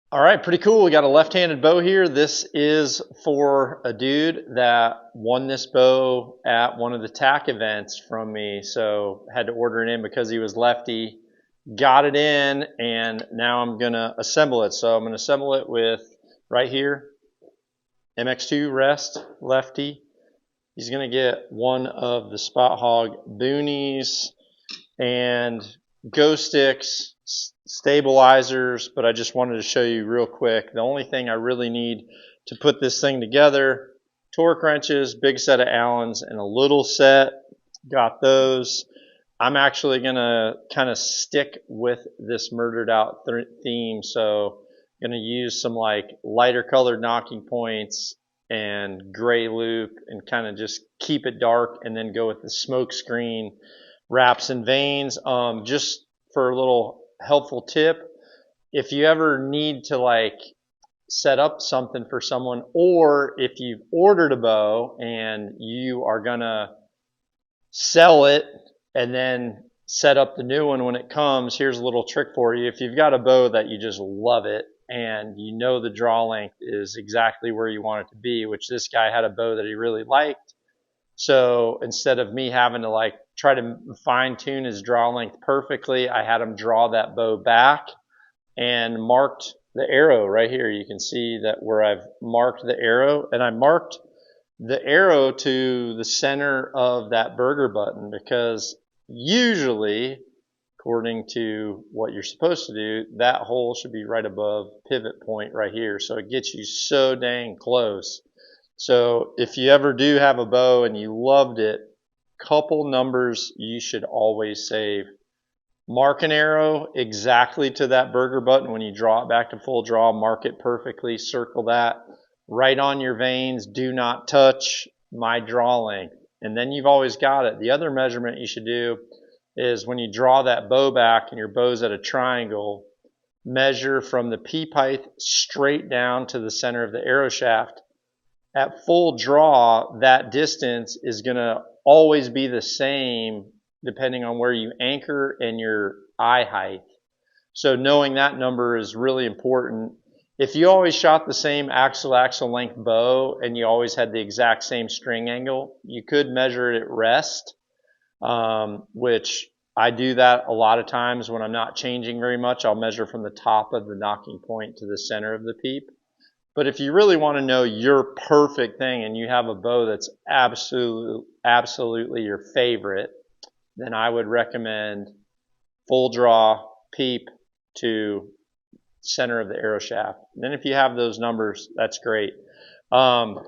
All right, pretty cool. We got a left-handed bow here. This is for a dude that won this bow at one of the TAC events from me. So had to order it in because he was lefty. Got it in, and now I'm gonna assemble it. So I'm gonna assemble it with right here, MX2 rest, lefty. He's gonna get one of the Spot Hogg Boonies and Go-Stix stabilizers, but I just wanted to show you real quick. The only thing I really need to put this thing together, torque wrenches, big set of Allens, and a little set. Got those. I'm actually going to kind of stick with this murdered out theme, so I'm going to use some like lighter colored knocking points and gray loop and kind of just keep it dark, and then go with the smoke screen wraps and veins. Just for a little helpful tip, if you ever need to like set up something for someone, or if you've ordered a bow and you are gonna sell it and then set up the new one when it comes, here's a little trick for you. If you've got a bow that you just love it and you know the draw length is exactly where you want it to be, which this guy had a bow that he really liked, so instead of me having to like try to fine tune his draw length perfectly, I had him draw that bow back and marked the arrow right here. You can see that where I've marked the arrow, and I marked the arrow to the center of that burger button because usually, according to what you're supposed to do, that hole should be right above pivot point right here. So it gets you so dang close. So if you ever do have a bow and you loved it, couple numbers you should always save. Mark an arrow exactly to that burger button. When you draw it back to full draw, mark it perfectly, circle that right on your veins. Do not touch my draw length. And then you've always got it. The other measurement you should do is when you draw that bow back and your bow's at a triangle, measure from the peep height straight down to the center of the arrow shaft. At full draw, that distance is going to always be the same depending on where you anchor and your eye height. So knowing that number is really important. If you always shot the same axle length bow and you always had the exact same string angle, you could measure it at rest, which I do that a lot of times when I'm not changing very much. I'll measure from the top of the knocking point to the center of the peep. But if you really want to know your perfect thing and you have a bow that's absolutely your favorite, then I would recommend full draw, peep to center of the arrow shaft. And then if you have those numbers, that's great. Um,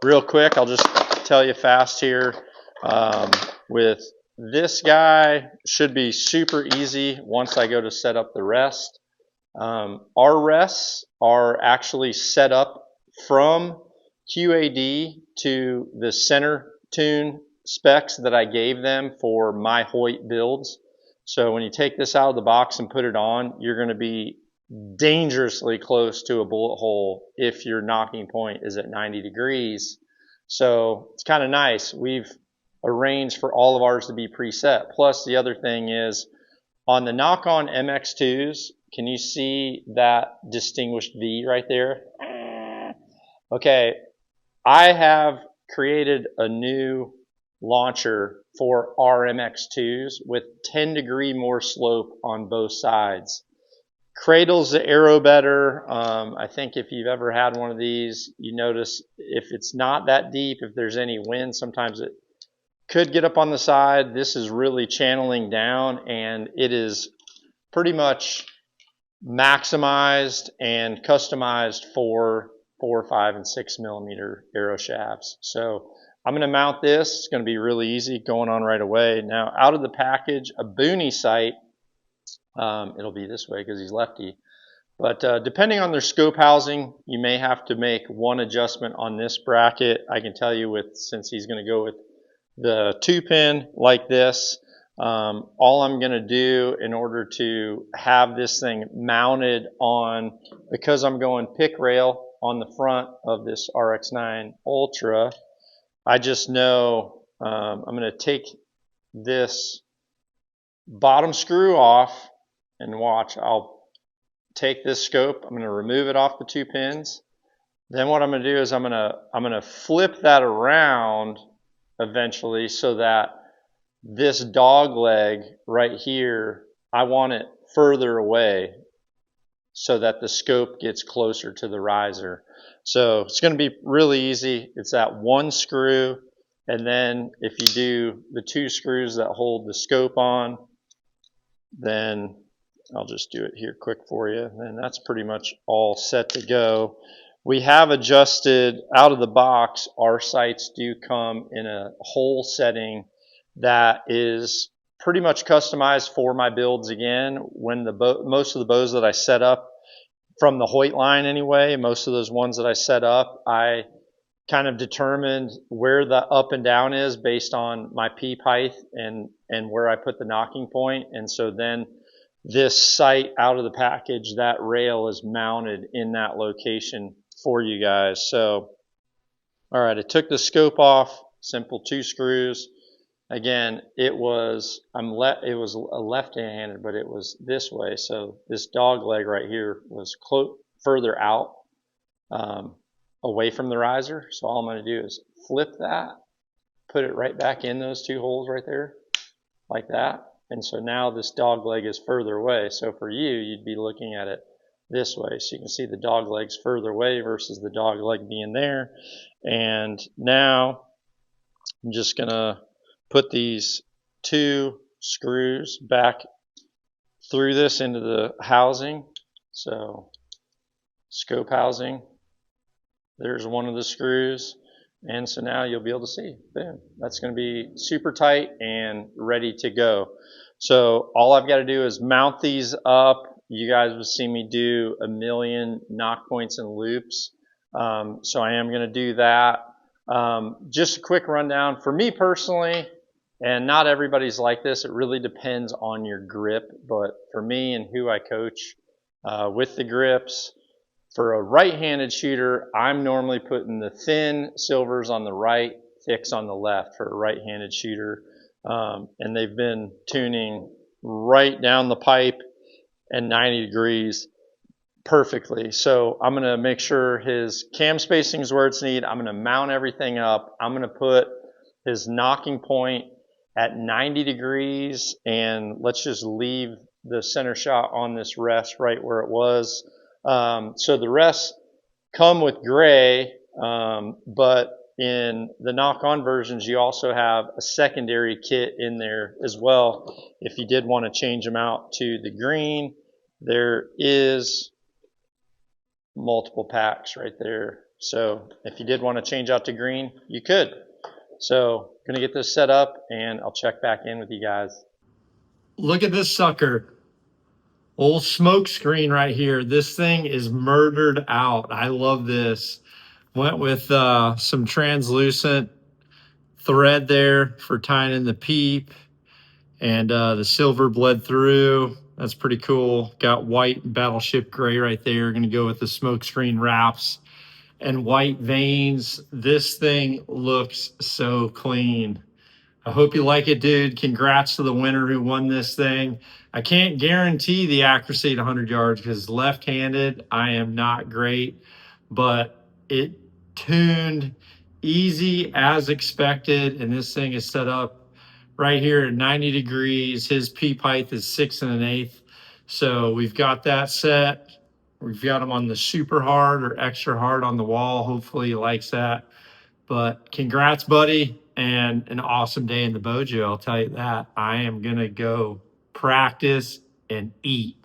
Real quick, I'll just tell you fast here. With this guy, should be super easy once I go to set up the rest. Our rests are actually set up from QAD to the center tune specs that I gave them for my Hoyt builds. So when you take this out of the box and put it on, you're going to be dangerously close to a bullet hole if your knocking point is at 90 degrees. So it's kind of nice. We've arranged for all of ours to be preset. Plus the other thing is on the knock-on MX2s, can you see that distinguished V right there? Okay, I have created a new launcher for our MX2s with 10-degree more slope on both sides. Cradles the arrow better. I think if you've ever had one of these, you notice if it's not that deep, if there's any wind, sometimes it could get up on the side. This is really channeling down, and it is pretty much maximized and customized for 4, 5, and 6 millimeter arrow shafts. So I'm going to mount this. It's going to be really easy going on right away. Now out of the package, a Boonie sight. It'll be this way because he's lefty. But depending on their scope housing, you may have to make one adjustment on this bracket. I can tell you since he's going to go with the 2-pin like this, all I'm going to do in order to have this thing mounted on, because I'm going pick rail on the front of this RX-9 Ultra, I just know I'm going to take this bottom screw off, and watch, I'll take this scope, I'm going to remove it off the 2 pins. Then what I'm going to do is I'm going to flip that around eventually so that this dog leg right here, I want it further away so that the scope gets closer to the riser. So it's going to be really easy. It's that 1 screw, and then if you do the 2 screws that hold the scope on, then I'll just do it here quick for you. And that's pretty much all set to go. We have adjusted out of the box. Our sights do come in a hole setting that is pretty much customized for my builds again. When most of the bows that I set up from the Hoyt line anyway, most of those ones that I set up, I kind of determined where the up and down is based on my peep height and where I put the knocking point. And so then this sight out of the package, that rail is mounted in that location for you guys. So, all right, I took the scope off, simple 2 screws. Again, it was a left-handed, but it was this way. So this dog leg right here was further out, away from the riser. So all I'm going to do is flip that, put it right back in those 2 holes right there, like that. And so now this dog leg is further away. So for you, you'd be looking at it this way. So you can see the dog leg's further away versus the dog leg being there. And now I'm just going to put these 2 screws back through this into the housing. So scope housing, there's one of the screws. And so now you'll be able to see, boom, that's going to be super tight and ready to go. So all I've got to do is mount these up. You guys will see me do a million knock points and loops. So I am going to do that. Just a quick rundown. For me personally, and not everybody's like this, it really depends on your grip. But for me and who I coach with the grips, for a right-handed shooter, I'm normally putting the thin silvers on the right, thicks on the left for a right-handed shooter. And they've been tuning right down the pipe and 90 degrees perfectly. So I'm going to make sure his cam spacing is where it's needed. I'm going to mount everything up. I'm going to put his knocking point at 90 degrees, and let's just leave the center shot on this rest right where it was. So the rests come with gray, but in the knock-on versions, you also have a secondary kit in there as well. If you did want to change them out to the green, there is multiple packs right there. So if you did want to change out to green, you could. So going to get this set up, and I'll check back in with you guys. Look at this sucker. Old smoke screen right here. This thing is murdered out. I love this. Went with some translucent thread there for tying in the peep, and the silver bled through. That's pretty cool. Got white battleship gray right there. Going to go with the smoke screen wraps and white veins. This thing looks so clean. I hope you like it, dude. Congrats to the winner who won this thing. I can't guarantee the accuracy at 100 yards because left-handed, I am not great, but it tuned easy as expected, and this thing is set up right here at 90 degrees. His peep height is 6 1/8. So we've got that set. We've got him on the super hard or extra hard on the wall. Hopefully he likes that. But congrats, buddy, and an awesome day in the Bojo. I'll tell you that. I am going to go practice and eat.